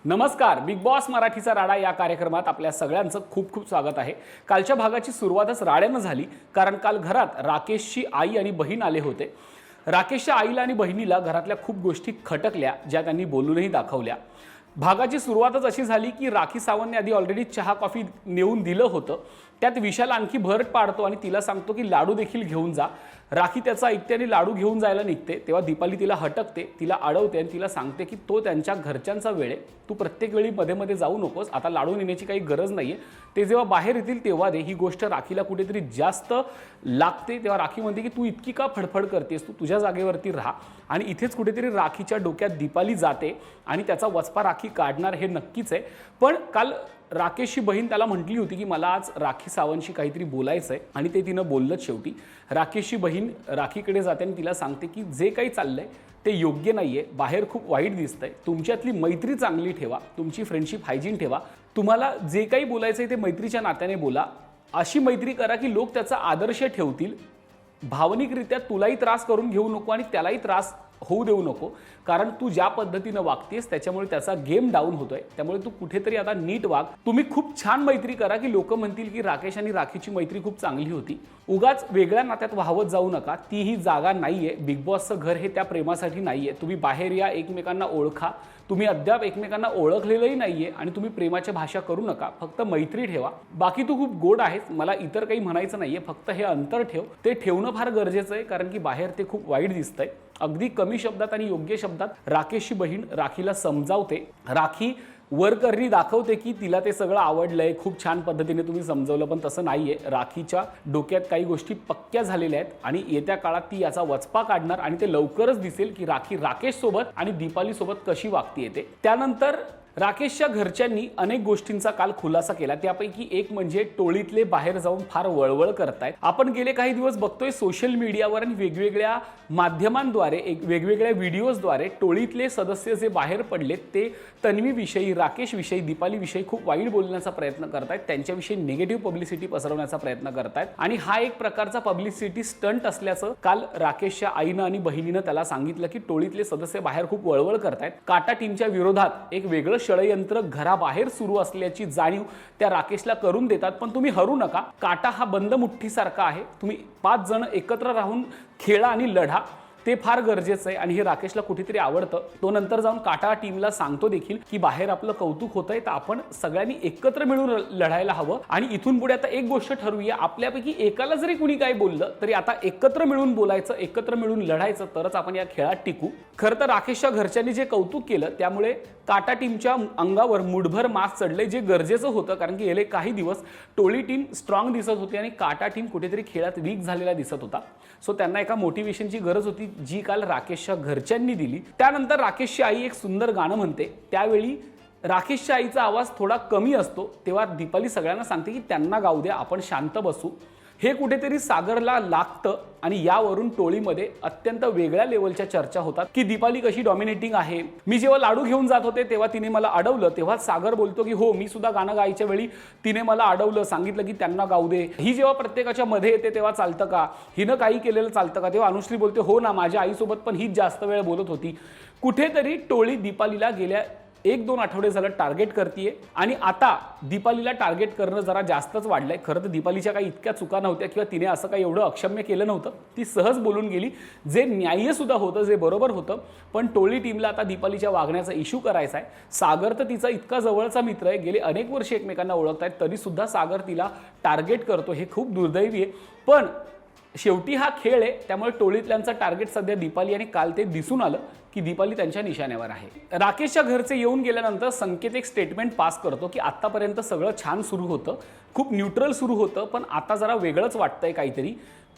नमस्कार, big boss मराठीचा राडा या कार्यक्रमात आपल्या सगळ्यांचं खूप खूप स्वागत आहे। कालच्या भागाची सुरुवातच राड्यानं झाली, कारण काल घरात राकेशची आई आणि बहीण आले होते। राकेशच्या आईला आणि बहिणीला घरातल्या खूप गोष्टी खटकल्या, ज्या त्यांनी बोलूनही दाखवल्या। भागाची सुरुवातच अशी झाली की राखी सावंतने आधी ऑलरेडी चहा कॉफी नेऊन दिलं होतं, त्यात विशाल आणखी भर पाडतो आणि तिला सांगतो की लाडू देखील घेऊन जा। राखी त्याचा ऐकते आणि लाडू घेऊन जायला निघते, तेव्हा दीपाली तिला हटकते, तिला अडवते आणि तिला सांगते की तो त्यांच्या घरच्यांचा वेळ आहे, तू प्रत्येक वेळी मध्ये मध्ये जाऊ नकोस, आता लाडू नेण्याची काही गरज नाहीये, ते जेव्हा बाहेर येतील तेव्हा दे। ही गोष्ट राखीला कुठेतरी जास्त लागते, तेव्हा राखी म्हणते की तू इतकी का फडफड करतेस, तू तुझ्या जागेवरती राहा। आणि इथेच कुठेतरी राखीच्या डोक्यात दीपाली जाते आणि त्याचा वचपा राखी काढणार हे नक्कीच आहे। पण काल राकेशची बहीण त्याला म्हटली होती की मला आज राखी सावंतशी काहीतरी बोलायचं आहे, आणि ते तिनं बोललंच शेवटी। राकेशची बहीण राखीकडे जाते आणि तिला सांगते की जे काही चाललंय ते योग्य नाहीये, बाहेर खूप वाईट दिसतंय, तुमच्यातली मैत्री चांगली ठेवा, तुमची फ्रेंडशिप हायजीन ठेवा, तुम्हाला जे काही बोलायचंय ते मैत्रीच्या नात्याने बोला, अशी मैत्री करा की लोक त्याचा आदर्श ठेवतील, भावनिकरित्या तुलाही त्रास करून घेऊ नको आणि त्यालाही त्रास होऊ देऊ नको, कारण तू ज्या पद्धतीने वागतेस त्याच्यामुळे त्याचा गेम डाऊन होतोय, त्यामुळे तू कुठेतरी आता नीट वाग। तुम्ही खूप छान मैत्री करा की लोक म्हणतील की राकेश आणि राखीची मैत्री खूप चांगली होती। उगाच वेगळ्या नात्यात वाहवत जाऊ नका, ती ही जागा नाहीये, बिग बॉसचं घर हे त्या प्रेमासाठी नाहीये। तुम्ही बाहेर या, एकमेकांना ओळखा, तुम्ही अद्याप एकमेकांना ओळखलेलंही नाहीये आणि तुम्ही प्रेमाची भाषा करू नका, फक्त मैत्री ठेवा। बाकी तू खूप गोड आहेस, मला इतर काही म्हणायचं नाहीये, फक्त हे अंतर ठेव, ते ठेवणं फार गरजेचं आहे, कारण की बाहेर ते खूप वाईट दिसतंय। अगदी कमी शब्दात आणि योग्य शब्दात राकेशची बहीण राखीला समजावते। राखी वरकरणी दाखवते की तिला ते सगळं आवडलंय, खूप छान पद्धतीने तुम्ही समजवलं, पण तसं नाहीये। राखीच्या डोक्यात काही गोष्टी पक्क्या झालेल्या आहेत आणि येत्या काळात ती याचा वचपा काढणार आणि ते लवकरच दिसेल की राखी राकेश सोबत आणि दीपाली सोबत कशी वागती येते। त्यानंतर राकेशच्या घरच्यांनी अनेक गोष्टींचा काल खुलासा केला, त्यापैकी एक म्हणजे टोळीतले बाहेर जाऊन फार वळवळ करतायत। आपण गेले काही दिवस बघतोय सोशल मीडियावर आणि वेगवेगळ्या माध्यमांद्वारे वेगवेगळ्या व्हिडिओजद्वारे टोळीतले सदस्य जे बाहेर पडलेत ते तन्वीविषयी, राकेशविषयी, दीपालीविषयी खूप वाईट बोलण्याचा प्रयत्न करतायत, त्यांच्याविषयी निगेटिव्ह पब्लिसिटी पसरवण्याचा प्रयत्न करतायत आणि हा एक प्रकारचा पब्लिसिटी स्टंट असल्याचं काल राकेशच्या आईनं आणि बहिणीनं त्याला सांगितलं की टोळीतले सदस्य बाहेर खूप वळवळ करतायत। काटा टीमच्या विरोधात एक वेगळं षडयंत्र घराबाहेर सुरू असल्याची जाणीव त्या राकेशला करून देतात, पण तुम्ही हरू नका, काटा हा बंद मुठ्ठीसारखा आहे, तुम्ही 5 जण एकत्र राहून खेळा आणि लढा, ते फार गरजेचं आहे आणि हे राकेशला कुठेतरी आवडतं। तो नंतर जाऊन काटा टीमला सांगतो देखील की बाहेर आपलं कौतुक होतंय, तर आपण सगळ्यांनी एकत्र मिळून लढायला हवं आणि इथून पुढे आता एक गोष्ट ठरवूया, आपल्यापैकी एकाला जरी कुणी काय बोललं तरी आता एकत्र मिळून बोलायचं, एकत्र मिळून लढायचं, तरच आपण या खेळात टिकू। खरं तर राकेशच्या घरच्यांनी जे कौतुक केलं त्यामुळे काटा टीमच्या अंगावर मुठभर मास चढले, जे गरजेचं होतं, कारण की गेले काही दिवस टोळी टीम स्ट्रॉंग दिसत होती आणि काटा टीम कुठेतरी खेळात वीक झालेला दिसत होता। सो त्यांना एका मोटिवेशनची गरज होती, जी काल राकेशच्या घरच्यांनी दिली। त्यानंतर राकेशची आई एक सुंदर गाणं म्हणते, त्यावेळी राकेशच्या आईचा आवाज थोडा कमी असतो, तेव्हा दीपाली सगळ्यांना सांगते की त्यांना गाऊ द्या, आपण शांत बसू। हे कुठेतरी सागरला लागतं आणि यावरून टोळीमध्ये अत्यंत वेगळ्या लेवलच्या चर्चा होतात की दीपाली कशी डॉमिनेटिंग आहे। मी जेव्हा लाडू घेऊन जात होते तेव्हा तिने मला अडवलं, तेव्हा सागर बोलतो की हो, मी सुद्धा गाणं गायच्या वेळी तिने मला अडवलं, सांगितलं की त्यांना गाऊ दे। ही जेव्हा प्रत्येकाच्या मध्ये येते तेव्हा चालतं का, हिनं काही केलेलं चालतं का, तेव्हा अनुश्री बोलते हो ना, माझ्या आईसोबत पण हीच जास्त वेळ बोलत होती। कुठेतरी टोळी दीपालीला गेल्या 1-2 आठवडे झालं टार्गेट करतीये आणि आता दीपालीला टार्गेट करणं जरा जास्तच वाढलंय। खरं तर दीपालीच्या काही इतक्या चुका नव्हत्या किंवा तिने असं काही एवढं अक्षम्य केलं नव्हतं, ती सहज बोलून गेली, जे न्याय्य सुद्धा होतं, जे बरोबर होतं, पण टोळी टीमला आता दीपालीच्या वागण्याचा इश्यू करायचा आहे। सागर तर तिचा इतका जवळचा मित्र आहे, गेले अनेक वर्ष एकमेकांना ओळखतायत, तरी सुद्धा सागर तिला टार्गेट करतो, हे खूप दुर्दैवी आहे। पण शेवटी हा खेळ आहे, त्यामुळे टोळीतल्यांचा टार्गेट सध्या दीपाली आणि काल ते दिसून आलं की दीपाली त्यांच्या निशाण्यावर आहे। राकेशच्या घरचे येऊन गेल्यानंतर संकेत एक स्टेटमेंट पास करतो की आतापर्यंत सगळं छान सुरू होतं, खूप न्यूट्रल सुरू होतं, पण आता जरा वेगळंच वाटतंय, काहीतरी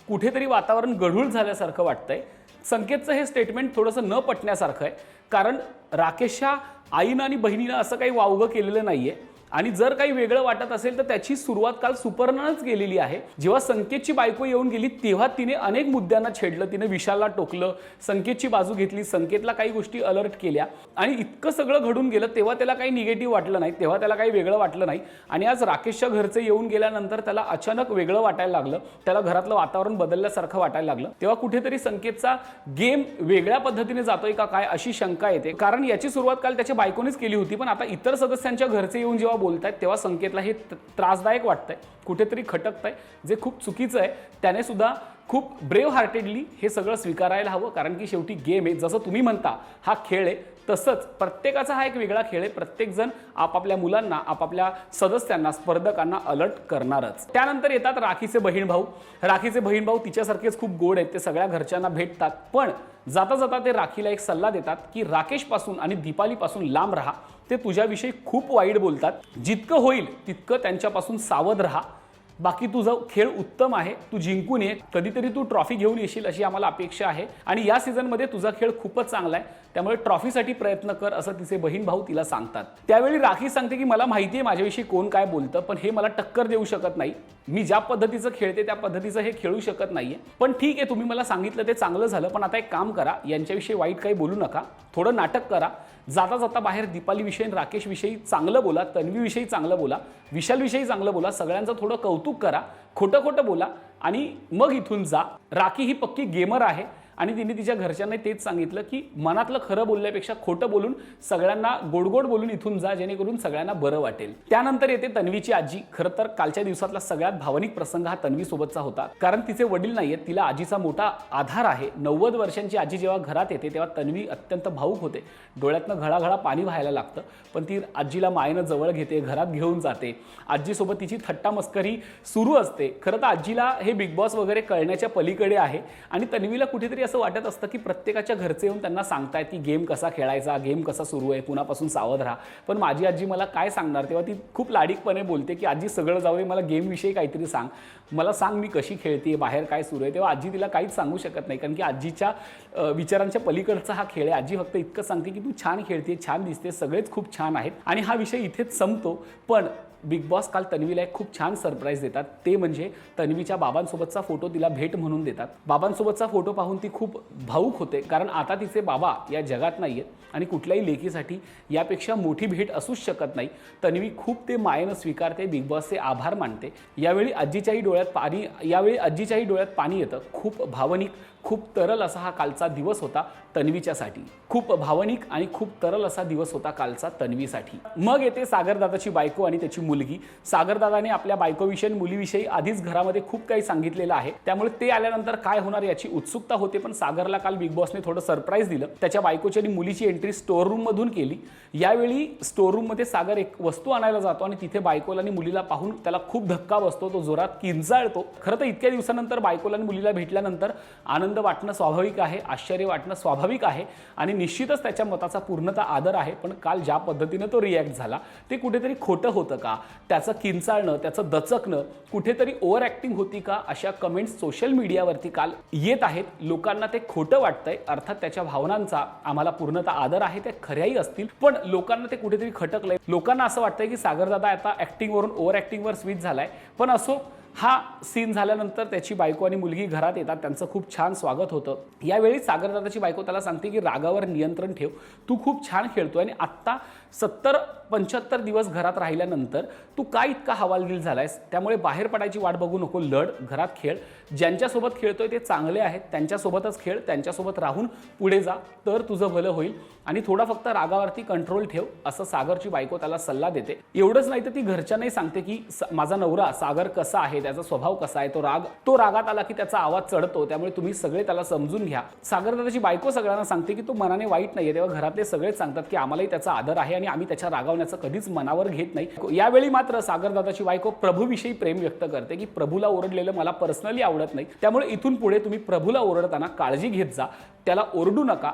कुठेतरी वातावरण गढूळ झाल्यासारखं वाटतंय। संकेतचं हे स्टेटमेंट थोडंसं न पटण्यासारखं आहे, कारण राकेशच्या आईनं आणि बहिणीनं असं काही वावगं केलेलं नाहीये आणि जर काही वेगळं वाटत असेल तर त्याची सुरुवात काल सुपर्णानंच केलेली आहे। जेव्हा संकेतची बायको येऊन गेली तेव्हा तिने अनेक मुद्द्यांना छेडलं, तिने विशालला टोकलं, संकेतची बाजू घेतली, संकेतला काही गोष्टी अलर्ट केल्या आणि इतकं सगळं घडून गेलं तेव्हा त्याला काही निगेटिव्ह वाटलं नाही, तेव्हा त्याला काही वेगळं वाटलं नाही। आणि आज राकेशच्या घरचे येऊन गेल्यानंतर त्याला अचानक वेगळं वाटायला लागलं, त्याला घरातलं वातावरण बदलल्यासारखं वाटायला लागलं। तेव्हा कुठेतरी संकेतचा गेम वेगळ्या पद्धतीने जातोय का काय अशी शंका येते, कारण याची सुरुवात काल त्याच्या बायकोनेच केली होती। पण आता इतर सदस्यांच्या घरचे येऊन जेव्हा बोलतायत तेव्हा संकेतला हे त्रासदायक वाटतंय, कुठेतरी खटकतंय, जे खूप चुकीचं आहे। त्याने सुद्धा खूप ब्रेव्ह हार्टेडली हे सगळं स्वीकारायला हवं, कारण की शेवटी गेम आहे, जसं तुम्ही म्हणता हा खेळ आहे तसंच प्रत्येकाचा हा एक वेगळा खेळ आहे। प्रत्येक जण आपापल्या मुलांना, आपापल्या सदस्यांना, स्पर्धकांना अलर्ट करणारच। त्यानंतर येतात राखीचे बहीण भाऊ। राखीचे बहीण भाऊ तिच्यासारखेच खूप गोड आहेत, ते सगळ्या घरच्यांना भेटतात, पण जाता जाता ते राखीला एक सल्ला देतात की राकेश पासून आणि दीपाली पासून लांब राहा, ते तुझ्याविषयी खूप वाईट बोलतात, जितकं होईल तितकं त्यांच्यापासून सावध राहा, बाकी तुझा खेळ उत्तम आहे, तू जिंकून ये, कधीतरी तू ट्रॉफी घेऊन येशील अशी आम्हाला अपेक्षा आहे आणि या सीझनमध्ये तुझा खेळ खूपच चांगला आहे, त्यामुळे ट्रॉफीसाठी प्रयत्न कर असं तिचे बहीण भाऊ तिला सांगतात। त्यावेळी राखी सांगते की मला माहिती आहे माझ्याविषयी कोण काय बोलतं, पण हे मला टक्कर देऊ शकत नाही, मी ज्या पद्धतीचं खेळते त्या पद्धतीचं हे खेळू शकत नाहीये, पण ठीक आहे तुम्ही मला सांगितलं ते चांगलं झालं, पण आता एक काम करा, यांच्याविषयी वाईट काही बोलू नका, थोडं नाटक करा, जाता जाता बाहेर दीपालीविषयी, राकेशविषयी चांगलं बोला, तन्वीविषयी चांगलं बोला, विशालविषयी चांगलं बोला, सगळ्यांचं थोडं कौतुक करा, खोटं खोटं बोला आणि मग इथून जा। राखी ही पक्की गेमर आहे आणि तिने तिच्या घरच्यांना तेच सांगितलं की मनातलं खरं बोलण्यापेक्षा खोटं बोलून सगळ्यांना गोडगोड बोलून इथून जा, जेणेकरून सगळ्यांना बरं वाटेल। त्यानंतर येते तन्वीची आजी। खरं तर कालच्या दिवसातला सगळ्यात भावनिक प्रसंग हा तन्वी सोबतचा होता, कारण तिचे वडील नाहीयेत, तिला आजीचा मोठा आधार आहे। 90 वर्षांची आजी जेव्हा घरात येते तेव्हा तन्वी अत्यंत भावूक होते, डोळ्यातनं घळाघळा पाणी व्हायला लागतं, पण ती आजीला मायेनं जवळ घेते, घरात घेऊन जाते, आजीसोबत तिची थट्टा मस्करी सुरू असते। खरं तर आजीला हे बिग बॉस वगैरे कळण्याच्या पलीकडे आहे आणि तन्वीला कुठेतरी असं वाटत असतं की प्रत्येकाच्या घरचे येऊन त्यांना सांगतायत की गेम कसा खेळायचा, गेम कसा सुरू आहे, पुन्हापासून सावध राहा, पण माझी आजी मला काय सांगणार। तेव्हा ती खूप लाडीकपणे बोलते की आजी सगळं जाऊ दे, मला गेमविषयी काहीतरी सांग, मला सांग मी कशी खेळते, बाहेर काय सुरू आहे। तेव्हा आजी तिला काहीच सांगू शकत नाही, कारण की आजीच्या विचारांच्या पलीकडचा हा खेळ आहे। आजी फक्त इतकं सांगते की तू छान खेळते, छान दिसते, सगळेच खूप छान आहेत आणि हा विषय इथेच संपतो। पण बिग बॉस काल तन्वीला एक खूप छान सरप्राईज देतात, ते म्हणजे तन्वीच्या बाबांसोबतचा फोटो तिला भेट म्हणून देतात। बाबांसोबतचा फोटो पाहून ती खूप भावूक होते, कारण आता तिचे बाबा या जगात नाहीयेत आणि कुठल्याही लेकीसाठी यापेक्षा मोठी भेट असूच शकत नाही। तन्वी खूप ते मायेनं स्वीकारते, बिग बॉसचे आभार मानते। यावेळी आजीच्याही डोळ्यात पाणी येतं। खूप भावनिक, खूप तरल असा हा कालचा दिवस होता तन्वीच्यासाठी, खूप भावनिक आणि खूप तरल असा दिवस होता कालचा तन्वीसाठी। मग येते सागरदादाची बायको आणि त्याची मुलगी। सागरदादाने आपल्या बायकोविषयी, मुलीविषयी आधीच घरामध्ये खूप काही सांगितलेलं आहे, त्यामुळे ते आल्यानंतर काय होणार याची उत्सुकता होते। पण सागरला काल बिग बॉसने थोडं सरप्राईज दिलं, त्याच्या बायकोची आणि मुलीची एंट्री स्टोर रूम मधून केली। यावेळी स्टोर रूम मध्ये सागर एक वस्तू आणायला जातो आणि तिथे बायकोला आणि मुलीला पाहून त्याला खूप धक्का बसतो, तो जोरात किंचाळतो। खरं तर इतक्या दिवसानंतर बायकोला आणि मुलीला भेटल्यानंतर आनंद वाटणं स्वाभाविक आहे, आश्चर्य वाटणं स्वाभाविक आहे आणि निश्चितच त्याच्या मताचा पूर्णतः आदर आहे। पण काल ज्या पद्धतीने तो रिॲक्ट झाला ते कुठेतरी खोटं होतं का, त्याचं किंचाळणं, त्याचं दचकणं कुठेतरी ओव्हर ॲक्टिंग होती का, अशा कमेंट्स सोशल मीडियावरती काल येत आहेत। लोकांना ते खोटं वाटतंय, अर्थात त्याच्या भावनांचा आम्हाला पूर्णतः आदर आहे, त्या खऱ्याही असतील, पण लोकांना ते कुठेतरी खटकलंय। लोकांना असं वाटतंय की सागरदादा आता ॲक्टिंगवरून ओव्हर ॲक्टिंगवर स्विच झालाय। पण असो, हा सीन झाल्यानंतर त्याची बायको आणि मुलगी घरात येतात, त्यांचं खूप छान स्वागत होतं। यावेळी सागरदादाची बायको त्याला सांगते की रागावर नियंत्रण ठेव, तू खूप छान खेळतोय आणि आत्ता 70-75 दिवस घरात राहिल्यानंतर तू काय इतका हवालदिल झालायस, त्यामुळे बाहेर पडायची वाट बघू नको, लढ, घरात खेळ, ज्यांच्यासोबत खेळतोय ते चांगले आहेत त्यांच्यासोबतच खेळ, त्यांच्यासोबत राहून पुढे जा, तर तुझं भलं होईल आणि थोडा फक्त रागावरती कंट्रोल ठेव, असं सागरची बायको त्याला सल्ला देते। एवढंच नाही तर ती घरच्यांनाही सांगते की माझा नवरा सागर कसा आहे, त्याचा स्वभाव कसा आहे, तो रागात आला की त्याचा आवाज चढतो, त्यामुळे तुम्ही सगळे त्याला समजून घ्या। सागरदादाची बायको सगळ्यांना सांगते की तो मनाने वाईट नाहीये। तेव्हा घरातले सगळेच सांगतात की आम्हालाही त्याचा आदर आहे आणि आम्ही त्याच्या रागावण्याचं कधीच मनावर घेत नाही। यावेळी मात्र सागरदादाची बायको प्रभूविषयी प्रेम व्यक्त करते की प्रभूला ओरडलेलं मला पर्सनली आवडत नाही, त्यामुळे इथून पुढे तुम्ही प्रभूला ओरडताना काळजी घेत जा, त्याला ओरडू नका,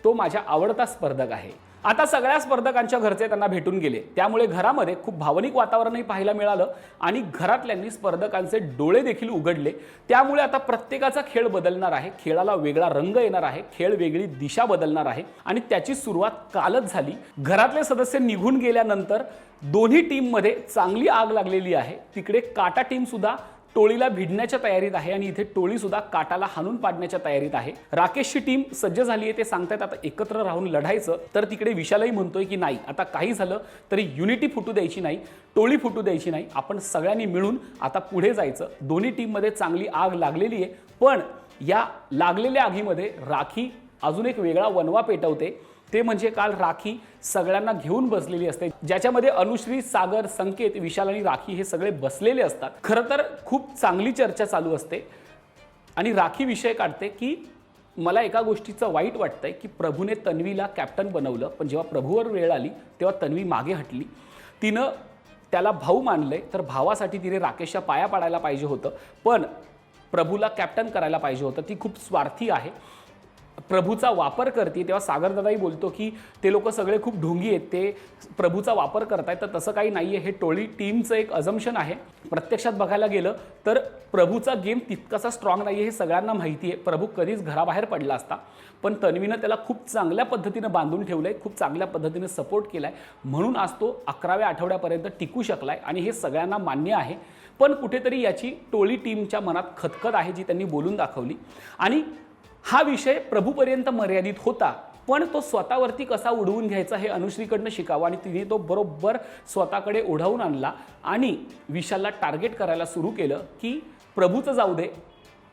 तो माझा आवडता स्पर्धक आहे। आता सगळ्या स्पर्धकांच्या घरचे त्यांना भेटून गेले, त्यामुळे घरामध्ये खूप भावनिक वातावरणही पाहायला मिळालं आणि घरातल्यांनी स्पर्धकांचे डोळे देखील उघडले। त्यामुळे आता प्रत्येकाचा खेळ बदलणार आहे, खेळाला वेगळा रंग येणार आहे, खेळ वेगळी दिशा बदलणार आहे आणि त्याची सुरुवात कालच झाली। घरातले सदस्य निघून गेल्यानंतर दोन्ही टीममध्ये चांगली आग लागलेली आहे। तिकडे काटा टीम सुद्धा टोळीला भिडण्याच्या तयारीत आहे आणि इथे टोळी सुद्धा काटाला हाणून पाडण्याच्या तयारीत आहे। राकेशची टीम सज्ज झाली आहे, ते सांगतात आता एकत्र राहून लढायचं। तर तिकडे विशालही म्हणतोय की नाही, आता काही झालं तरी युनिटी फुटू द्यायची नाही, टोळी फुटू द्यायची नाही, आपण सगळ्यांनी मिळून आता पुढे जायचं। दोन्ही टीममध्ये चांगली आग लागलेली आहे, पण या लागलेल्या आगीमध्ये राखी अजून एक वेगळा वनवा पेटवते। ते म्हणजे काल राखी सगळ्यांना घेऊन बसलेली असते, ज्याच्यामध्ये अनुश्री, सागर, संकेत, विशाल आणि राखी हे सगळे बसलेले असतात। खरं तर खूप चांगली चर्चा चालू असते आणि राखी विषय काढते की मला एका गोष्टीचं वाईट वाटतंय की प्रभूने तन्वीला कॅप्टन बनवलं, पण जेव्हा प्रभूवर वेळ आली तेव्हा तन्वी मागे हटली। तिनं त्याला भाऊ मानलंय, तर भावासाठी तिने राकेशच्या पाया पाडायला पाहिजे होतं, पण प्रभूला कॅप्टन करायला पाहिजे होतं। ती खूप स्वार्थी आहे, प्रभूचा वापर करते। तेव्हा सागर दादाही बोलतो की ते लोक सगळे खूप ढोंगी आहेत, ते प्रभूचा वापर करतायत, तर तसं काही नाहीये, हे टोळी टीमचं एक अझम्पशन आहे। प्रत्यक्षात बघायला गेलं तर प्रभूचा गेम तितकासा स्ट्रॉंग नाहीये, हे सगळ्यांना माहिती आहे। प्रभू कधीच घराबाहेर पडला असता, पण तन्वीनं त्याला खूप चांगल्या पद्धतीनं बांधून ठेवलंय, खूप चांगल्या पद्धतीने सपोर्ट केलाय, म्हणून आज तो 11व्या आठवड्यापर्यंत टिकू शकलाय आणि हे सगळ्यांना मान्य आहे। पण कुठेतरी याची टोळी टीमच्या मनात खतखत आहे, जी त्यांनी बोलून दाखवली आणि हा विषय प्रभूपर्यंत मर्यादित होता, पण तो स्वतःवरती कसा उडवून घ्यायचा हे अनुश्रीकडनं शिकावं आणि तिने तो बरोबर स्वतःकडे ओढवून आणला आणि विशालला टार्गेट करायला सुरू केलं की प्रभूचं जाऊ दे,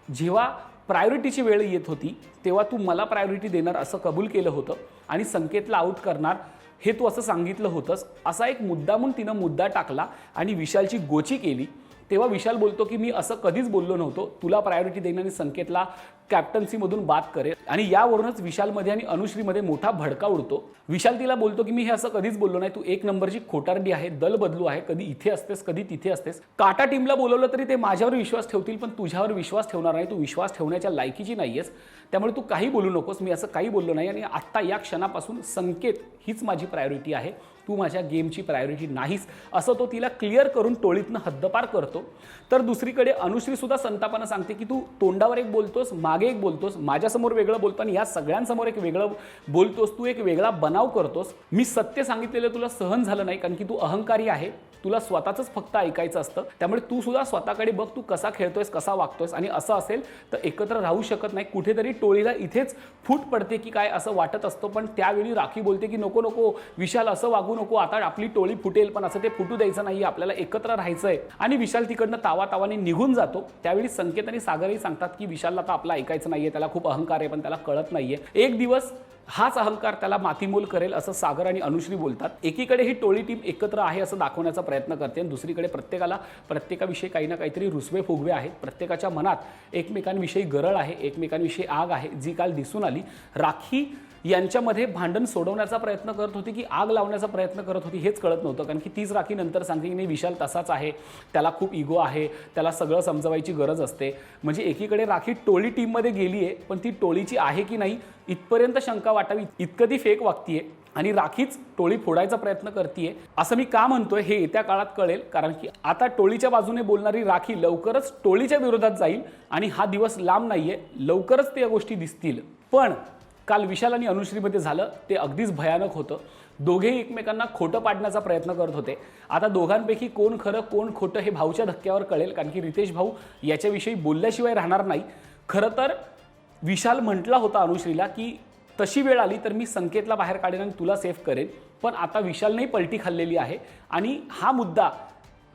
जेव्हा प्रायोरिटीची वेळ येत होती तेव्हा तू मला प्रायोरिटी देणार असं कबूल केलं होतं आणि संकेतला आउट करणार हे तू असं सांगितलं होतंस। असा एक मुद्दामून तिनं मुद्दा टाकला आणि विशालची गोची केली। तेव्हा विशाल बोलतो की मी असं कधीच बोललो नव्हतो, तुला प्रायोरिटी देईन आणि संकेतला कॅप्टन्सीमधून बाद करेल। आणि यावरूनच विशालमध्ये आणि अनुश्रीमध्ये मोठा भडका उडतो। विशाल तिला बोलतो की मी हे असं कधीच बोललो नाही, तू एक नंबरची खोटारडी आहे, दल बदलू आहे, कधी इथे असतेस कधी तिथे असतेस। काटा टीमला बोलवलं तरी ते माझ्यावर विश्वास ठेवतील, पण तुझ्यावर विश्वास ठेवणार नाही, तू विश्वास ठेवण्याच्या लायकीची नाहीयेस, त्यामुळे तू काही बोलू नकोस, मी असं काही बोललो नाही आणि आत्ता या क्षणापासून संकेत हीच माझी प्रायोरिटी आहे, तू माझ्या गेमची प्रायोरिटी नाहीस, असं तो तिला क्लिअर करून टोळीतनं हद्दपार करतो। तर दुसरीकडे अनुश्री सुद्धा संतापानं सांगते की तू तोंडावर एक बोलतोस, मागे एक बोलतोस, माझ्यासमोर वेगळं बोलतो आणि या सगळ्यांसमोर एक वेगळं बोलतोस, तू एक वेगळा बनाव करतोस। मी सत्य सांगितलेलं तुला सहन झालं नाही, कारण की तू अहंकारी आहे, तुला स्वतःच फक्त ऐकायचं असतं, त्यामुळे तू सुद्धा स्वतःकडे बघ, तू कसा खेळतोयस, कसा वागतोयस आणि असं असेल तर एकत्र राहू शकत नाही। कुठेतरी टोळीला इथेच फूट पडते की काय असं वाटत असतं, पण त्यावेळी राखी बोलते की नको नको विशाल, असं वागू नको, आता आपली टोळी फुटेल, पण असं ते फुटू द्यायचं नाही, आपल्याला एकत्र राहायचंय। आणि विशाल तिकडनं तावातावाने निघून जातो। त्यावेळी संकेत आणि सागरही सांगतात की विशालला आता आपलं ऐकायचं नाहीये, त्याला खूप अहंकार आहे, पण त्याला कळत नाहीये, एक दिवस हाच अहंकार त्याला मातीमोल करेल, असं सागर आणि अनुश्री बोलतात। एकीकडे ही टोळी टीम एकत्र आहे असं दाखवण्याचा प्रयत्न करते आणि दुसरीकडे प्रत्येकाविषयी काही ना काहीतरी रुसवे फुगवे आहेत, प्रत्येकाच्या मनात एकमेकांविषयी गरळ आहे, एकमेकांविषयी आग आहे, जी काल दिसून आली। राखी यांच्यामध्ये भांडण सोडवण्याचा प्रयत्न करत होती की आग लावण्याचा प्रयत्न करत होती हेच कळत नव्हतं, कारण की तीच राखी नंतर सांगते की नाही विशाल तसाच आहे, त्याला खूप इगो आहे, त्याला सगळं समजवायची गरज असते। म्हणजे एकीकडे राखी टोळी टीममध्ये गेली आहे, पण ती टोळीची आहे की नाही इथपर्यंत शंका वाटावी इतकं ती फेक वागतीये आणि राखीच टोळी फोडायचा प्रयत्न करतीये। असं मी का म्हणतोय हे येत्या काळात कळेल, कारण की आता टोळीच्या बाजूने बोलणारी राखी लवकरच टोळीच्या विरोधात जाईल आणि हा दिवस लांब नाहीये, लवकरच त्या गोष्टी दिसतील। पण काल विशाल आणि अनुश्रीमध्ये झालं ते अगदीच भयानक होतं। दोघेही एकमेकांना खोटं पाडण्याचा प्रयत्न करत होते। आता दोघांपैकी कोण खरं कोण खोटं हे भाऊच्या धक्क्यावर कळेल, कारण की रितेश भाऊ याच्याविषयी बोलल्याशिवाय राहणार नाही। खरं तर विशाल म्हटला होता अनुश्रीला की तशी वेळ आली तर मी संकेतला बाहेर काढेन आणि तुला सेफ करेन, पण आता विशालनेही पलटी खाल्लेली आहे आणि हा मुद्दा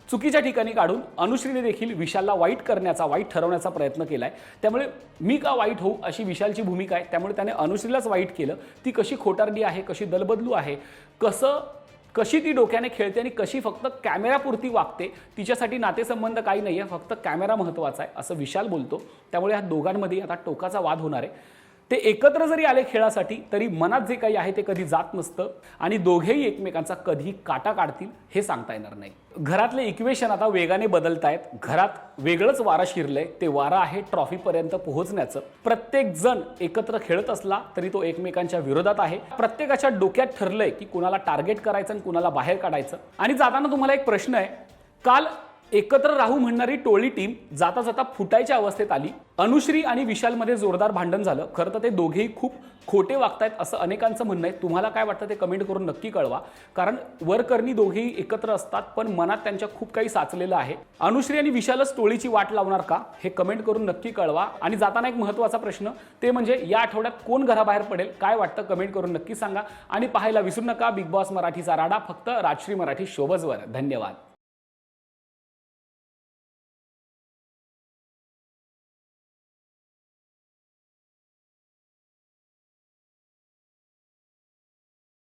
चुकीच्या ठिकाणी काढून अनुश्रीने देखील विशालला वाईट ठरवण्याचा प्रयत्न केलाय। त्यामुळे मी का वाईट होऊ अशी विशालची भूमिका आहे, त्यामुळे त्याने अनुश्रीलाच वाईट केलं। ती कशी खोटारडी आहे, कशी दलबदलू आहे, कशी ती डोक्याने खेळते आणि कशी फक्त कॅमेरापुरती वागते, तिच्यासाठी नातेसंबंध काही नाहीये, फक्त कॅमेरा महत्त्वाचा आहे असं विशाल बोलतो। त्यामुळे ह्या दोघांमध्ये आता टोकाचा वाद होणार आहे। ते एकत्र जरी आले खेळासाठी तरी मनात जे काही आहे ते कधी जात नसतं आणि दोघेही एकमेकांचा कधी काटा काढतील हे सांगता येणार नाही. घरातले इक्वेशन आता वेगाने बदलतायत. घरात वेगळंच वारा शिरलंय. ते वारा आहे ट्रॉफीपर्यंत पोहोचण्याचं. प्रत्येक जण एकत्र खेळत असला तरी तो एकमेकांच्या विरोधात आहे. प्रत्येकाच्या डोक्यात ठरलंय की कुणाला टार्गेट करायचं आणि कुणाला बाहेर काढायचं. आणि जाताना तुम्हाला एक प्रश्न आहे, काल एकत्र राहू म्हणणारी टोळी टीम जाता जाता फुटायच्या अवस्थेत आली. अनुश्री आणि विशालमध्ये जोरदार भांडण झालं. खरं तर ते दोघेही खूप खोटे वागतायत असं अनेकांचं म्हणणं आहे. तुम्हाला काय वाटतं ते कमेंट करून नक्की कळवा, कारण वरकरणी दोघेही एकत्र असतात पण मनात त्यांच्या खूप काही साचलेलं आहे. अनुश्री आणि विशालच टोळीची वाट लावणार का हे कमेंट करून नक्की कळवा. आणि जाताना एक महत्त्वाचा प्रश्न ते म्हणजे या आठवड्यात कोण घराबाहेर पडेल काय वाटतं कमेंट करून नक्की सांगा. आणि पाहायला विसरू नका बिग बॉस मराठीचा राडा फक्त राजश्री मराठी शोबजवर. धन्यवाद.